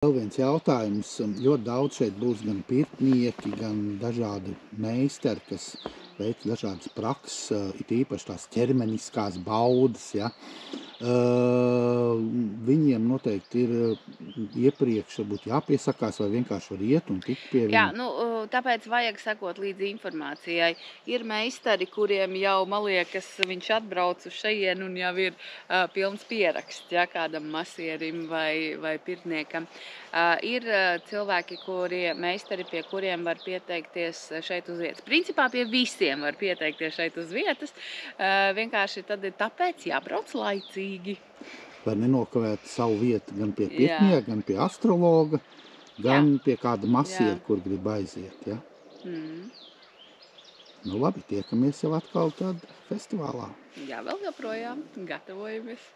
Vēl viens jautājums. Ļoti daudz šeit būs gan pirtnieki, gan dažādi meistari, kas veic dažādas prakses, it īpaši tās ķermeniskās baudas, ja. Viņiem noteikti ir iepriekš varbūt jāpiesakās vai vienkārši var iet un tikt pie Jā, viņa. tāpēc vajag sekot līdzi informācijai. Ir meistari, kuriem jau, man liekas, viņš atbrauc uz šejienu un jau ir pilns pieraksts, ja, kādam masierim vai pirtniekam. Ir cilvēki, meistari, pie kuriem var pieteikties šeit uz vietas. Principā pie visiem var pieteikties šeit uz vietas, vienkārši tad ir tāpēc jābrauc laicīgi. Var nenokavēt savu vietu gan pie Jā. pirtnieka, gan pie astrologa, gan pie kāda masiera, Jā. kur grib aiziet, ja? Mm. Nu labi, tiekamies jau atkal tad festivālā. Jā, vēl joprojām gatavojamies.